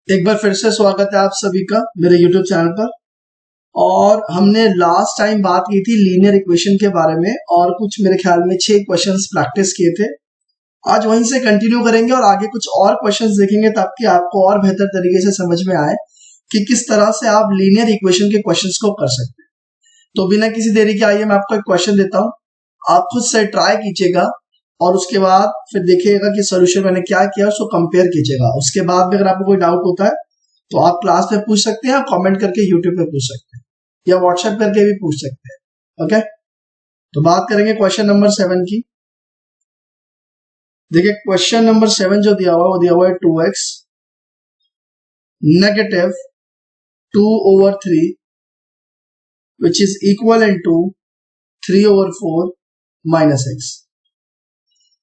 एक बार फिर से स्वागत है आप सभी का मेरे YouTube चैनल पर। और हमने लास्ट टाइम बात की थी लीनियर इक्वेशन के बारे में और कुछ मेरे ख्याल में 6 क्वेश्चंस प्रैक्टिस किए थे। आज वहीं से कंटिन्यू करेंगे और आगे कुछ और क्वेश्चंस देखेंगे ताकि आपको और बेहतर तरीके से समझ में आए कि किस तरह से आप लीनियर इक्वेशन के क्वेश्चंस को कर सकते हैं। तो बिना किसी देरी के आइए मैं आपको एक क्वेश्चन देता हूँ, आप खुद से ट्राई कीजिएगा और उसके बाद फिर देखिएगा कि सोल्यूशन मैंने क्या किया उसको कंपेयर कीजिएगा। उसके बाद भी अगर आपको कोई डाउट होता है तो आप क्लास में पूछ सकते हैं, कमेंट करके यूट्यूब पे पूछ सकते हैं या व्हाट्सएप करके भी पूछ सकते हैं। ओके, तो बात करेंगे क्वेश्चन नंबर 7 की। देखिए क्वेश्चन नंबर 7 जो दिया हुआ है वो दिया हुआ है 2x negative 2/3 which is equal to 3/4 minus x।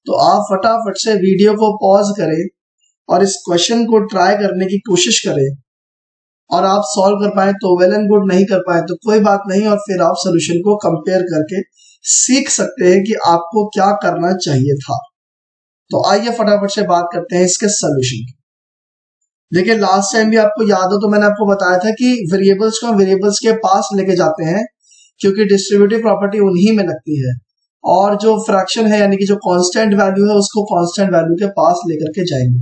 तो आप फटाफट से वीडियो को पॉज करें और इस क्वेश्चन को ट्राई करने की कोशिश करें और आप सॉल्व कर पाए तो वेल एंड गुड, नहीं कर पाए तो कोई बात नहीं, और फिर आप सोल्यूशन को कंपेयर करके सीख सकते हैं कि आपको क्या करना चाहिए था। तो आइए फटाफट से बात करते हैं इसके सोल्यूशन की। देखिए लास्ट टाइम भी आपको याद हो तो मैंने आपको बताया था कि वेरिएबल्स को वेरिएबल्स के पास लेके जाते हैं क्योंकि डिस्ट्रीब्यूटिव प्रॉपर्टी उन्हीं में लगती है, और जो फ्रैक्शन है यानी कि जो कांस्टेंट वैल्यू है उसको कांस्टेंट वैल्यू के पास लेकर के जाएंगे।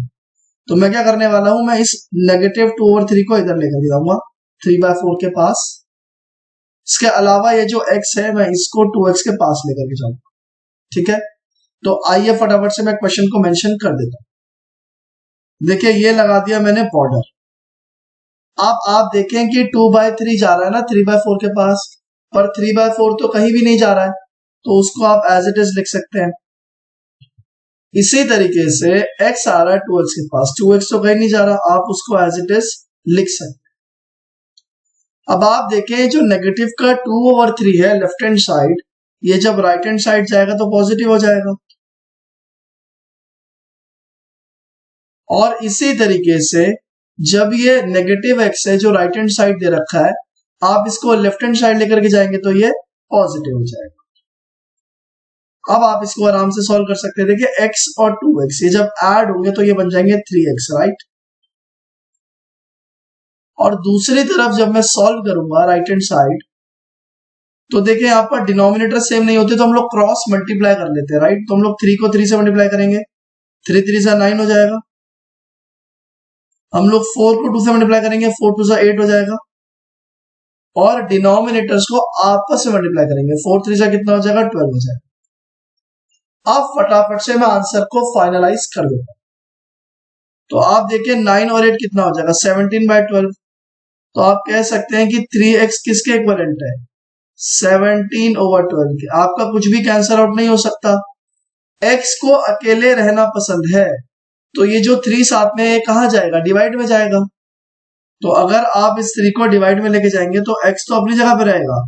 तो मैं क्या करने वाला हूं, मैं इस नेगेटिव 2/3 को इधर लेकर जाऊंगा 3/4 के पास। इसके अलावा ये जो x है मैं इसको 2x के पास लेकर के जाऊंगा। ठीक है, तो आइए फटाफट से मैं क्वेश्चन को मेंशन कर देता हूं। देखिए ये लगा दिया मैंने बॉर्डर। अब आप देखें कि 2/3 जा रहा है ना 3/4 के पास, पर 3/4 तो कहीं भी नहीं जा रहा है तो उसको आप एज इट इज लिख सकते हैं। इसी तरीके से x आ रहा है 2x के पास, 2x तो कहीं नहीं जा रहा, आप उसको एज इट इज लिख सकते हैं। अब आप देखें जो नेगेटिव का 2/3 है लेफ्ट हैंड साइड, ये जब राइट हैंड साइड जाएगा तो पॉजिटिव हो जाएगा। और इसी तरीके से जब ये नेगेटिव x है जो राइट हैंड साइड दे रखा है, आप इसको लेफ्ट हैंड साइड लेकर के जाएंगे तो ये पॉजिटिव हो जाएगा। अब आप इसको आराम से सॉल्व कर सकते हैं। देखिए x और 2x ये जब ऐड होंगे तो ये बन जाएंगे 3x, राइट। और दूसरी तरफ जब मैं सॉल्व करूंगा राइट हैंड साइड तो देखिए यहाँ पर डिनोमिनेटर सेम नहीं होते तो हम लोग क्रॉस मल्टीप्लाई कर लेते हैं, राइट। तो हम लोग 3 को 3 से मल्टीप्लाई करेंगे, 3 3 से 9 हो जाएगा। हम लोग 4 को 2 से मल्टीप्लाई करेंगे, 4 2 से 8 हो जाएगा। और डिनोमिनेटर्स को आपस में मल्टीप्लाई करेंगे, 4 3 से कितना हो जाएगा 12 हो जाएगा। अब फटाफट से मैं आंसर को फाइनलाइज कर देता हूं। तो आप देखिए 9 और 8 कितना हो जाएगा 17/12। तो आप कह सकते हैं कि 3x किसके इक्विवेलेंट है 17/12 के। आपका कुछ भी कैंसल आउट नहीं हो सकता। x को अकेले रहना पसंद है तो ये जो 3 साथ में कहां जाएगा, डिवाइड में जाएगा। तो अगर आप इस 3 को डिवाइड में लेके जाएंगे तो x तो अपनी जगह पर रहेगा,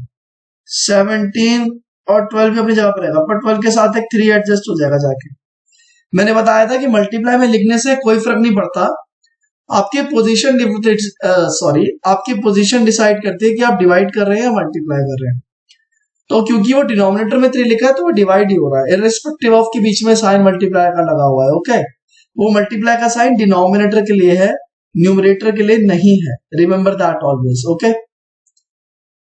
17 और 12 भी अपनी जगह पर रहेगा, पर 12 के साथ एक 3 एडजस्ट हो जाएगा जाके। मैंने बताया था कि मल्टीप्लाई में लिखने से कोई फर्क नहीं पड़ता, आपकी पोजीशन डिसाइड करती है कि आप डिवाइड कर रहे हैं या मल्टीप्लाई कर रहे हैं। तो क्योंकि वो डिनोमिनेटर में 3 लिखा है तो वो डिवाइड ही हो रहा है, इररिस्पेक्टिव ऑफ के बीच में साइन मल्टीप्लाई का लगा हुआ है। ओके, वो मल्टीप्लाई का साइन डिनोमिनेटर के लिए है, न्यूमरेटर के लिए नहीं है, रिमेंबर दैट ऑलवेज। ओके,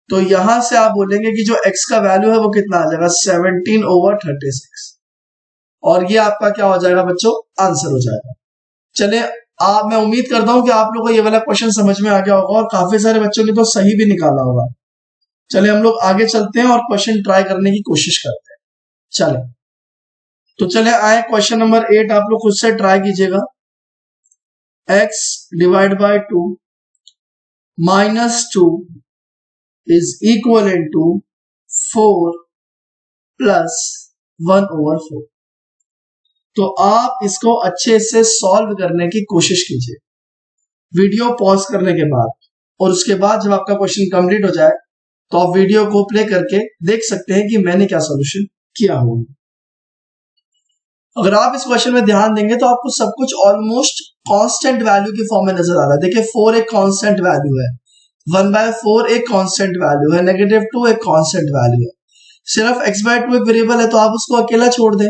तो यहां से आप बोलेंगे कि जो x का वैल्यू है वो कितना आ जाएगा 17/36, और ये आपका क्या हो जाएगा बच्चों, आंसर हो जाएगा। चलिए मैं उम्मीद करता हूं कि आप लोगों को ये वाला क्वेश्चन समझ में आ गया होगा और काफी सारे बच्चों ने तो सही भी निकाला होगा। चलिए हम लोग आगे चलते हैं और क्वेश्चन ट्राई करने की कोशिश करते हैं। चले तो चले आए क्वेश्चन नंबर 8, आप लोग खुद से ट्राई कीजिएगा। x divide by 2 minus 2 is equal to 4 plus 1/4। तो आप इसको अच्छे से सॉल्व करने की कोशिश कीजिए वीडियो पॉज करने के बाद, और उसके बाद जब आपका क्वेश्चन कंप्लीट हो जाए तो आप वीडियो को प्ले करके देख सकते हैं कि मैंने क्या सॉल्यूशन किया होगा। अगर आप इस क्वेश्चन में ध्यान देंगे तो आपको सब कुछ ऑलमोस्ट कांस्टेंट वैल्यू की फॉर्म में नजर आ रहा है। देखिए 4 एक कांस्टेंट वैल्यू है, 1/4 एक कांस्टेंट वैल्यू है, -2 एक कांस्टेंट वैल्यू है। सिर्फ x/2 एक वेरिएबल है तो आप उसको अकेला छोड़ दें।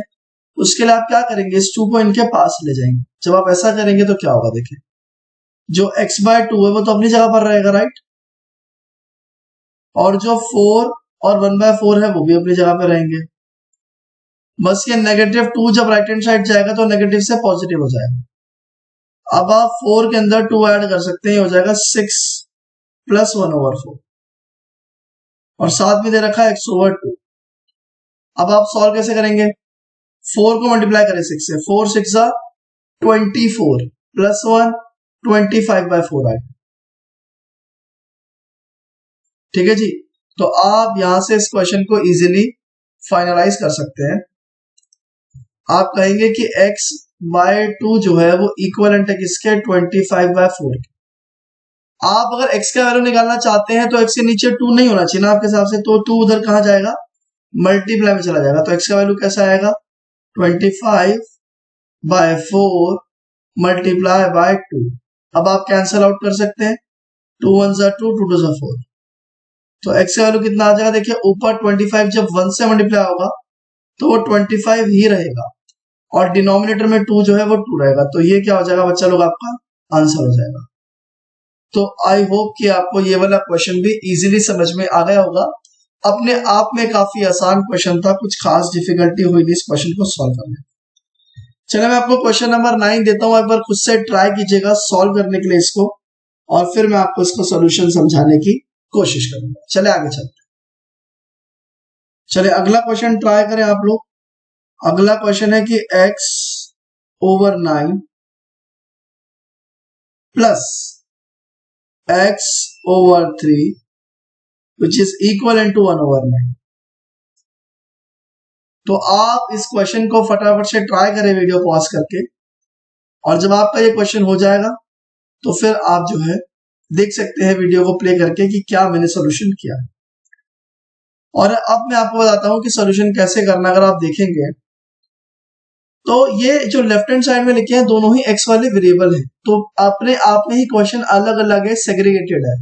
उसके लिए आप क्या करेंगे, इस 2 को इनके पास ले जाएंगे। जब आप ऐसा करेंगे तो क्या होगा देखिए, जो x/2 है वो तो अपनी जगह पर रहेगा, राइट, और जो 4 और 1/4 है वो भी अपनी जगह पर रहेंगे। बस ये -2 जब राइट हैंड साइड जाएगा तो नेगेटिव से पॉजिटिव हो जाएगा। अब आप 4 के अंदर 2 ऐड कर सकते हैं, हो जाएगा 6 + 1/4 और साथ में दे रखा है x/2। अब आप सॉल्व कैसे करेंगे? 4 को मल्टीप्लाई करें 6 से, 4 6 24 + 1 25/4 आएगा। ठीक है जी, तो आप यहां से इस क्वेश्चन को इजीली फाइनलाइज कर सकते हैं। आप कहेंगे कि x/2 जो है वो इक्वलेंट है किसके? 25/4 के। आप अगर x का वैल्यू निकालना चाहते हैं तो x के नीचे 2 नहीं होना चाहिए ना आपके हिसाब से, तो 2 उधर कहां जाएगा? मल्टीप्लाई में चला जाएगा। तो x का वैल्यू कैसा आएगा? 25/4 मल्टीप्लाई बाय 2। अब आप कैंसल आउट कर सकते हैं, 2 1 2 2 2 4। तो x का वैल्यू कितना आ जाएगा? देखिए ऊपर 25 जब 1 से मल्टीप्लाई होगा तो वो 25 ही रहेगा और डिनोमिनेटर में 2 जो है वो 2 रहेगा। तो ये क्या हो जाएगा बच्चा लोग? आपका आंसर हो जाएगा। तो आई होप कि आपको ये वाला क्वेश्चन भी इजीली समझ में आ गया होगा। अपने आप में काफी आसान क्वेश्चन था, कुछ खास डिफिकल्टी हुई थी इस क्वेश्चन को सॉल्व करने। चलिए मैं आपको क्वेश्चन नंबर 9 देता हूं, एक बार खुद से ट्राई कीजिएगा सॉल्व करने के लिए इसको, और फिर मैं आपको इसको सोल्यूशन समझाने की कोशिश करूंगा। चले आगे चलते। चलिए अगला क्वेश्चन ट्राई करें आप लोग। अगला क्वेश्चन है कि x/9 plus x/3 which is equivalent to 1/9। तो आप इस क्वेश्चन को फटाफट से ट्राई करें वीडियो पॉज करके, और जब आपका ये क्वेश्चन हो जाएगा तो फिर आप जो है देख सकते हैं वीडियो को प्ले करके कि क्या मैंने सोल्यूशन किया। और अब मैं आपको बताता हूं कि सोल्यूशन कैसे करना। अगर आप देखेंगे तो ये जो लेफ्ट हैंड साइड में लिखे हैं दोनों ही x वाले वेरिएबल हैं, तो अपने आप में ही क्वेश्चन अलग अलग है, सेग्रीगेटेड है।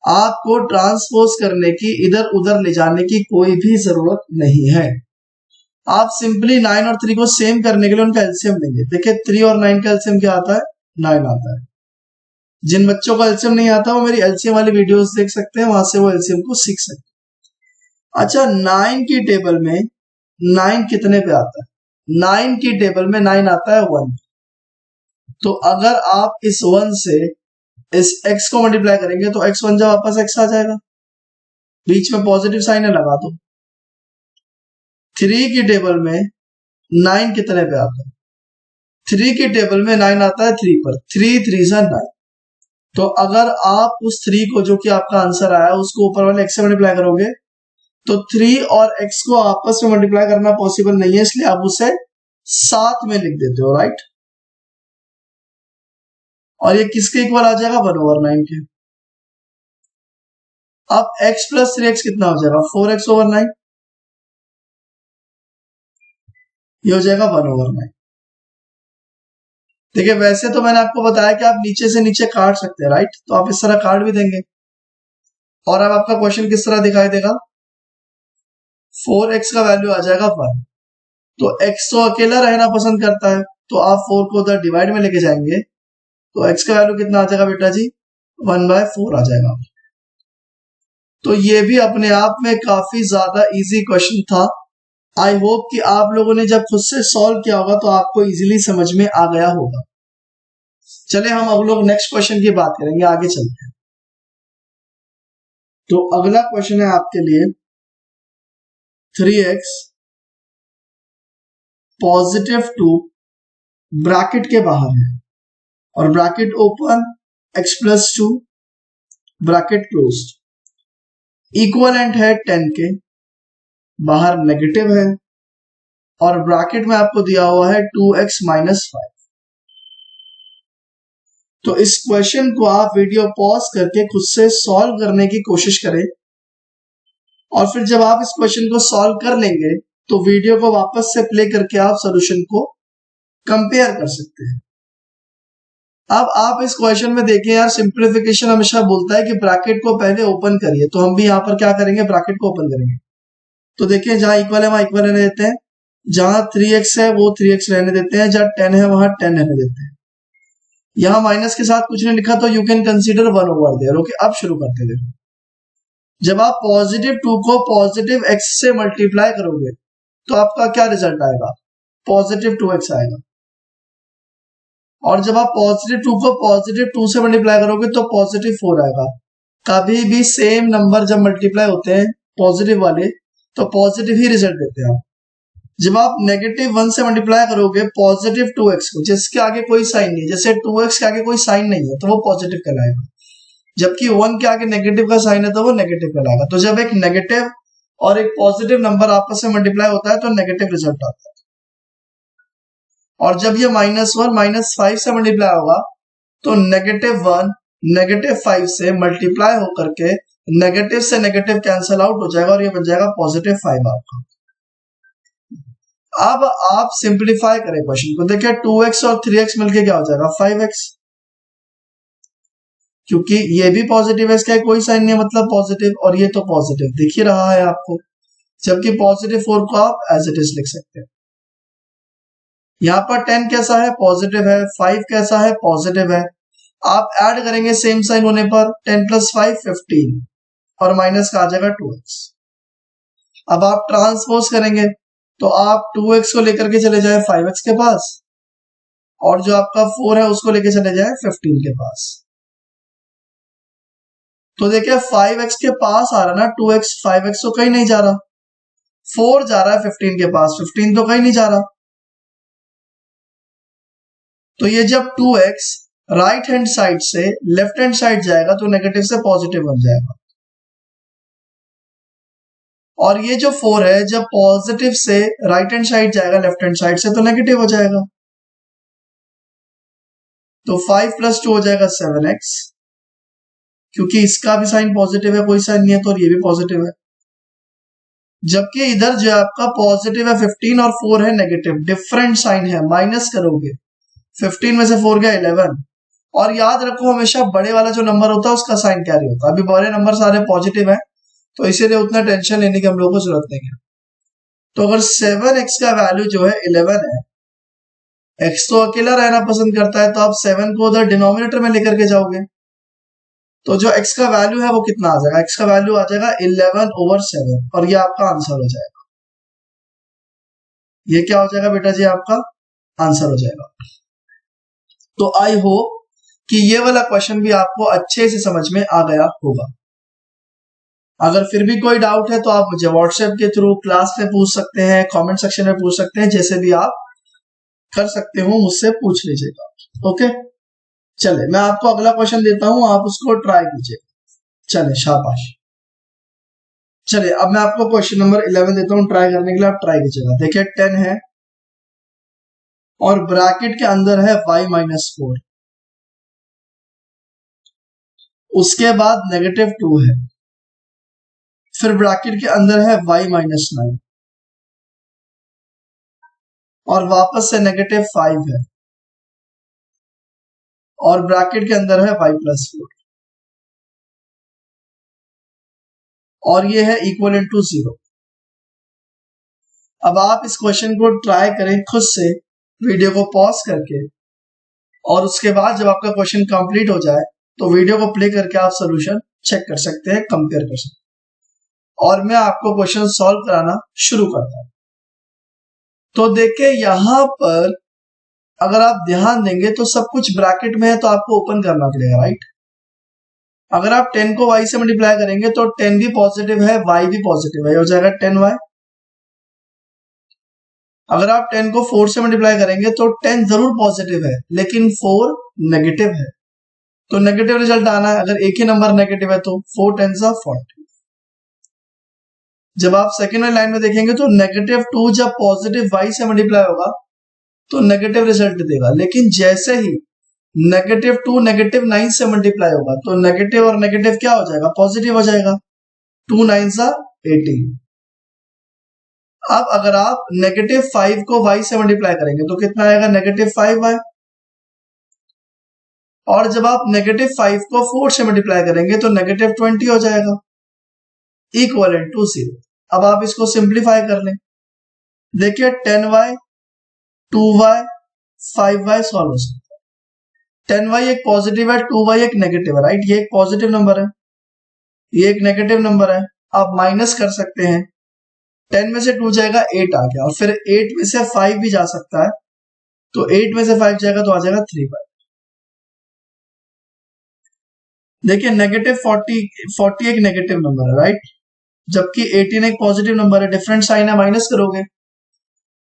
आपको ट्रांसपोज करने की, इधर उधर ले जाने की कोई भी जरूरत नहीं है। आप सिंपली 9 और 3 को सेम करने के लिए उनका एलसीएम लेंगे। देखिए 3 और 9 का एलसीएम क्या आता है? 9 आता है। जिन बच्चों का एलसीएम नहीं आता वो मेरी एलसीएम वाली वीडियोस देख सकते हैं, वहां से वो एलसीएम को सीख सकते हैं। अच्छा 9 की टेबल में 9 कितने पे आता है? 9 की टेबल में 9 आता है 1। तो अगर आप इस 1 से इस x को मल्टीप्लाई करेंगे तो x1 जब वापस x आ जाएगा, बीच में पॉजिटिव साइन है लगा दो। 3 की टेबल में 9 कितने पे आता है? 3 की टेबल में 9 आता है 3 पर, 3 3 जा 9। तो अगर आप उस 3 को, जो कि आपका आंसर आया, उसको ऊपर वाले x से मल्टीप्लाई करोगे तो 3 और x को आपस में मल्टीप्लाई करना पॉसिबल नहीं है, इसलिए आप उसे साथ में लिख देते हो, राइट। और ये किसके इक्वल आ जाएगा? 1/9 के। अब x + 3x कितना हो जाएगा? 4x/9। ये हो जाएगा 1/9। देखिए वैसे तो मैंने आपको बताया कि आप नीचे से नीचे काट सकते हैं, राइट, तो आप इस तरह काट भी देंगे और अब आपका क्वेश्चन किस तरह दिखाई देगा? 4x का वैल्यू आ जाएगा 1। तो x तो अकेला रहना पसंद करता है, तो आप 4 को उधर डिवाइड में लेके जाएंगे तो x का वैल्यू कितना आ जाएगा बेटा जी? 1/4 आ जाएगा। तो ये भी अपने आप में काफी ज्यादा इजी क्वेश्चन था। आई होप कि आप लोगों ने जब खुद से सॉल्व किया होगा तो आपको इजीली समझ में आ गया होगा। चले हम अब लोग नेक्स्ट क्वेश्चन की बात करेंगे, आगे चलते हैं। तो अगला क्वेश्चन है आपके लिए 3x +2 ब्रैकेट के बाहर है और bracket open, x + 2 bracket closed, equivalent है 10 के, बाहर नेगेटिव है और ब्रैकेट में आपको दिया हुआ है 2x - 5। तो इस क्वेश्चन को आप वीडियो पॉज करके खुद से सॉल्व करने की कोशिश करें, और फिर जब आप इस क्वेश्चन को सॉल्व कर लेंगे तो वीडियो को वापस से प्ले करके आप सॉल्यूशन को कंपेयर कर सकते हैं। अब आप इस क्वेश्चन में देखें यार, सिंप्लीफिकेशन हमेशा बोलता है कि ब्रैकेट को पहले ओपन करिए, तो हम भी यहां पर क्या करेंगे? ब्रैकेट को ओपन करेंगे। तो देखिए जहां इक्वल है वहां इक्वल रहने देते हैं, जहां 3x है वो 3x रहने देते हैं, जहां 10 है वहां 10 रहने देते हैं। यहां माइनस के साथ कुछ नहीं लिखा तो यू कैन कंसीडर 1/देयर। ओके, अब शुरू करते हैं। जब आप पॉजिटिव 2 को पॉजिटिव x से मल्टीप्लाई करोगे तो आपका क्या रिजल्ट आएगा? पॉजिटिव 2x आएगा। और जब आप पॉजिटिव 2 को पॉजिटिव 2 से मल्टीप्लाई करोगे तो पॉजिटिव 4 आएगा। कभी भी सेम नंबर जब मल्टीप्लाई होते हैं पॉजिटिव वाले तो पॉजिटिव ही रिजल्ट देते हैं। जब आप नेगेटिव 1 से मल्टीप्लाई करोगे पॉजिटिव 2x को, जिसके आगे कोई साइन नहीं है, जैसे 2x के आगे कोई साइन नहीं है तो वो पॉजिटिव कहलाएगा, जबकि 1 के आगे नेगेटिव का साइन है तो वो नेगेटिव कहलाएगा। तो जब एक नेगेटिव और एक पॉजिटिव नंबर आपस में मल्टीप्लाई होता है तो नेगेटिव रिजल्ट आता है। और जब ये -1 -5 से मल्टीप्लाई होगा तो -1 -5 से मल्टीप्लाई होकर के नेगेटिव से नेगेटिव कैंसिल आउट हो जाएगा और ये बन जाएगा +5 आपका। अब आप सिंप्लीफाई करें क्वेश्चन को, देखिए 2x और 3x मिलके क्या हो जाएगा 5x, क्योंकि ये भी पॉजिटिव है, इसका कोई साइन नहीं है मतलब पॉजिटिव, और ये तो पॉजिटिव दिख ही रहा है आपको, जबकि +4 को आप एज इट इज लिख सकते हैं। यहां पर 10 कैसा है? पॉजिटिव है। 5 कैसा है? पॉजिटिव है। आप ऐड करेंगे सेम साइन होने पर 10 + 5 15 और माइनस का आ जाएगा 2x। अब आप ट्रांसपोज करेंगे तो आप 2x को लेकर के चले जाए 5x के पास और जो आपका 4 है उसको लेकर चले जाए 15 के पास। तो देखिए 5x के पास आ रहा ना 2x, 5x तो कहीं नहीं जा रहा, 4 जा रहा है 15 के पास, 15 तो कहीं नहीं जा रहा। तो ये जब 2x राइट हैंड साइड से लेफ्ट हैंड साइड जाएगा तो नेगेटिव से पॉजिटिव बन जाएगा, और ये जो 4 है जब पॉजिटिव से राइट हैंड साइड जाएगा लेफ्ट हैंड साइड से तो नेगेटिव हो जाएगा। तो 5 + 2 हो जाएगा 7x, क्योंकि इसका भी साइन पॉजिटिव है, कोई साइन नहीं है तो ये भी पॉजिटिव है। जबकि इधर जो आपका पॉजिटिव है 15 और 4 है नेगेटिव, डिफरेंट साइन है, माइनस करोगे 15 में से 4 गया 11। और याद रखो हमेशा बड़े वाला जो नंबर होता है उसका साइन कैरी होता है। अभी बड़े नंबर सारे पॉजिटिव है तो इसीलिए उतना टेंशन लेने की हम लोगों को जरूरत नहीं है। तो अगर 7x का वैल्यू जो है 11 है, x तो अकेला रहना पसंद करता है तो आप 7 को उधर डिनोमिनेटर में लेकर के जाओगे तो जो x का वैल्यू है वो कितना आ जाएगा? x का वैल्यू आ जाएगा 11/7 और ये आपका आंसर हो जाएगा। ये क्या हो जाएगा बेटा जी? आपका आंसर हो जाएगा। तो आई होप कि ये वाला क्वेश्चन भी आपको अच्छे से समझ में आ गया होगा। अगर फिर भी कोई डाउट है तो आप मुझे व्हाट्सएप के थ्रू क्लास में पूछ सकते हैं, कमेंट सेक्शन में पूछ सकते हैं, जैसे भी आप कर सकते हो मुझसे पूछ लीजिएगा। ओके, चले मैं आपको अगला क्वेश्चन देता हूं, आप उसको ट्राई कीजिए। चले शाबाश। चलिए अब मैं आपको क्वेश्चन नंबर 11 देता हूं, ट्राई करने के लिए आप ट्राई कीजिएगा। देखिए 10 है और ब्रैकेट के अंदर है y-4, उसके बाद -2 है, फिर ब्रैकेट के अंदर है y-9 और वापस से -5 है और ब्रैकेट के अंदर है y+4 और ये है इक्वल टू 0। अब आप इस क्वेश्चन को ट्राई करें खुद से, वीडियो को पॉज करके, और उसके बाद जब आपका क्वेश्चन कंप्लीट हो जाए तो वीडियो को प्ले करके आप सोल्यूशन चेक कर सकते हैं, कंपेयर कर सकते हैं। और मैं आपको क्वेश्चन सॉल्व कराना शुरू करता हूं। तो देखिए यहां पर अगर आप ध्यान देंगे तो सब कुछ ब्रैकेट में है तो आपको ओपन करना पड़ेगा, राइट। अगर आप 10 को y से मल्टीप्लाई करेंगे तो 10 भी पॉजिटिव है, y भी पॉजिटिव है, हो जाएगा 10y। अगर आप 10 को 4 से मल्टीप्लाई करेंगे तो 10 जरूर पॉजिटिव है लेकिन 4 नेगेटिव है, तो नेगेटिव रिजल्ट आना है। अगर एक ही नंबर नेगेटिव है तो 4 10 40। जब आप सेकेंड वाली लाइन में देखेंगे तो -2 जब पॉजिटिव y से मल्टीप्लाई होगा तो नेगेटिव रिजल्ट देगा, लेकिन जैसे ही -2 -9 से मल्टीप्लाई होगा तो नेगेटिव और नेगेटिव क्या हो जाएगा? पॉजिटिव हो जाएगा। 2 9 18। अब अगर आप -5 को y से मल्टीप्लाई करेंगे तो कितना आएगा? -5y। और जब आप -5 को 4 से मल्टीप्लाई करेंगे तो -20 हो जाएगा, इक्वल टू 0। अब आप इसको सिंप्लीफाई कर लें, देखिए 10y 2y 5y सॉल्व हो सकता है। 10y एक पॉजिटिव है, 2y एक नेगेटिव है, राइट। ये एक पॉजिटिव नंबर है, ये एक नेगेटिव नंबर है। आप माइनस कर सकते हैं, 10 में से 2 जाएगा 8 आ गया, और फिर 8 में से 5 भी जा सकता है, तो 8 में से 5 जाएगा तो आ जाएगा 3y। देखिए नेगेटिव 40 एक नेगेटिव नंबर है, राइट, जबकि 18 एक पॉजिटिव नंबर है, डिफरेंट साइन है, माइनस करोगे,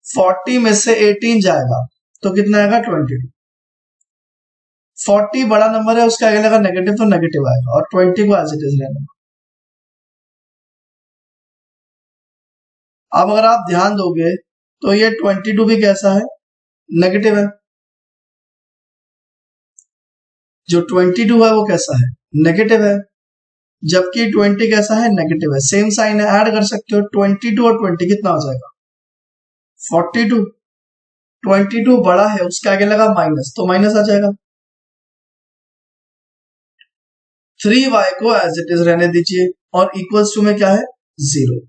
40 में से 18 जाएगा तो कितना आएगा 22। 40 बड़ा नंबर है, उसके आगे लगा नेगेटिव तो नेगेटिव आएगा, और 20 को एज इट इज रहना। अब अगर आप ध्यान दोगे तो ये 22 भी कैसा है, नेगेटिव है। जो 22 है वो कैसा है, नेगेटिव है, जबकि 20 कैसा है, नेगेटिव है। सेम साइन है, ऐड कर सकते हो, 22 और 20 कितना हो जाएगा 42। 22 बड़ा है, उसके आगे लगा माइनस तो माइनस आ जाएगा। 3y को एज इट इज रहने दीजिए, और इक्वल्स टू में क्या है 0।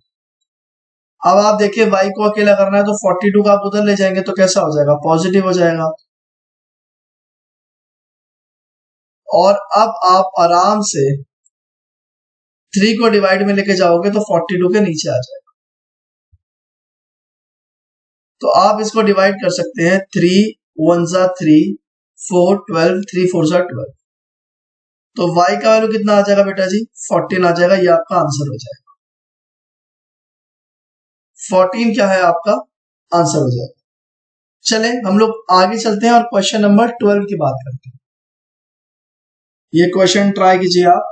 अब आप देखिए y को अकेला करना है तो 42 का आप उधर ले जाएंगे तो कैसा हो जाएगा, पॉजिटिव हो जाएगा। और अब आप आराम से 3 को डिवाइड में लेके जाओगे तो 42 के नीचे आ जाएगा। तो आप इसको डिवाइड कर सकते हैं, 3 1 जा 3, 4 12, 3 4 जा 12। तो y का वैल्यू कितना आ जाएगा बेटा जी, 14 आ जाएगा। ये आपका आंसर हो जाएगा, 14 क्या है आपका आंसर हो जाएगा। चले हम लोग आगे चलते हैं और क्वेश्चन नंबर 12 की बात करते हैं। ये क्वेश्चन ट्राई कीजिए आप।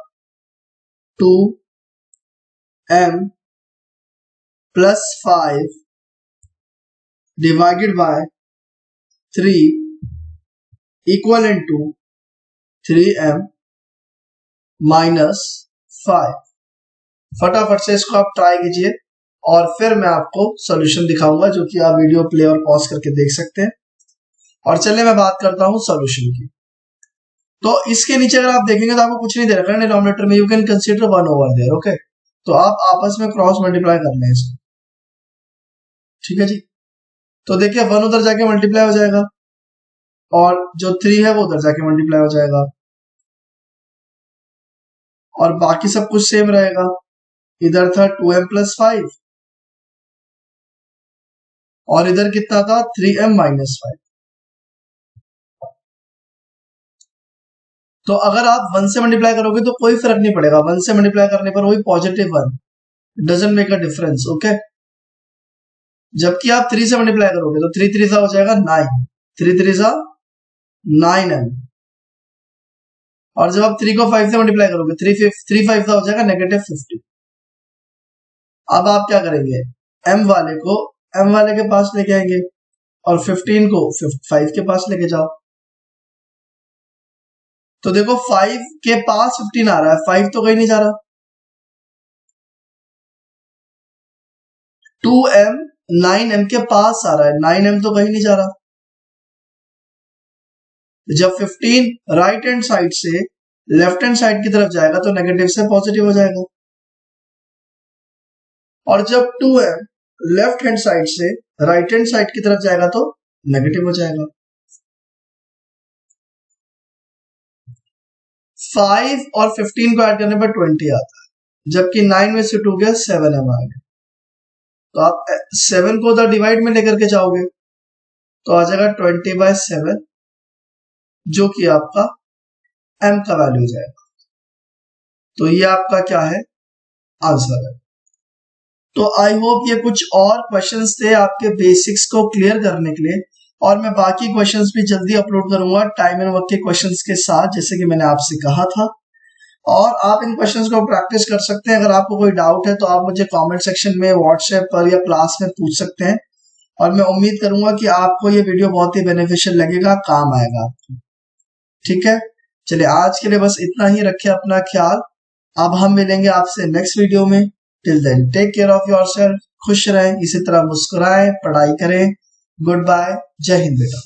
2m plus 5 divided by 3 equal to 3m minus 5। फटाफट से इसको आप ट्राई कीजिए और फिर मैं आपको सॉल्यूशन दिखाऊंगा, जो कि आप वीडियो प्ले और पॉज करके देख सकते हैं। और चलिए मैं बात करता हूं सॉल्यूशन की। तो इसके नीचे अगर आप देखेंगे तो आपको कुछ नहीं दे रखा है डिनोमिनेटर में, you can consider 1 over there, okay. तो आप आपस में क्रॉस मल्टीप्लाई कर लें इसको, ठीक है जी। तो देखिए 1 उधर जाके मल्टीप्लाई हो जाएगा, और जो 3 है वो उधर जाके मल्टीप्लाई हो जाएगा, और बाकी सब कुछ सेम रहेगा। इधर था 2m प्लस 5, और इधर कितना था 3m माइनस 5। तो अगर आप 1 से मल्टीप्लाई करोगे तो कोई फर्क नहीं पड़ेगा, 1 से मल्टीप्लाई करने पर वही positive 1, doesn't make a difference, okay. जबकि आप 3 से मल्टीप्लाई करोगे तो 3 3 हो जाएगा 9, 3 3 9m, और जब आप 3 को 5 से मल्टीप्लाई करोगे 3 5 हो जाएगा नेगेटिव 50। अब आप क्या करेंगे, m वाले के पास लेके आएंगे, और 15 को 5 के पास लेके जाओ। तो देखो 5 के पास 15 आ रहा है, 5 तो कहीं नहीं जा रहा। 2m 9m के पास आ रहा है, 9m तो कहीं नहीं जा रहा। जब 15 राइट हैंड साइड से लेफ्ट हैंड साइड की तरफ जाएगा तो नेगेटिव से पॉजिटिव हो जाएगा, और जब 2m लेफ्ट हैंड साइड से राइट हैंड साइड की तरफ जाएगा तो नेगेटिव हो जाएगा। 5 और 15 को ऐड करने पर 20 आता है, जबकि 9 में से 2 गया 7m आ गया। तो आप 7 को उधर डिवाइड में लेकर के जाओगे तो आ जाएगा 20/7, जो कि आपका m का वैल्यू हो जाएगा। तो ये आपका क्या है आंसर है। तो आई होप ये कुछ और क्वेश्चंस थे आपके बेसिक्स को क्लियर करने के लिए, और मैं बाकी क्वेश्चंस भी जल्दी अपलोड करूंगा टाइम एंड वर्क के क्वेश्चंस के साथ, जैसे कि मैंने आपसे कहा था। और आप इन क्वेश्चंस को प्रैक्टिस कर सकते हैं। अगर आपको कोई डाउट है तो आप मुझे कमेंट सेक्शन में व्हाट्सएप पर या क्लास में पूछ सकते हैं, और मैं उम्मीद करूंगा कि आपको ये वीडियो बहुत ही बेनिफिशियल लगेगा, काम आएगा आपको, ठीक है। चलिए आज के लिए बस इतना ही, रखिए अपना ख्याल। अब हम मिलेंगे आपसे नेक्स्ट वीडियो में। Till then take care of yourself, खुश रहें, इसी तरह मुस्कुराएं, पढ़ाई करें। गुड बाय, जय हिंद बेटा।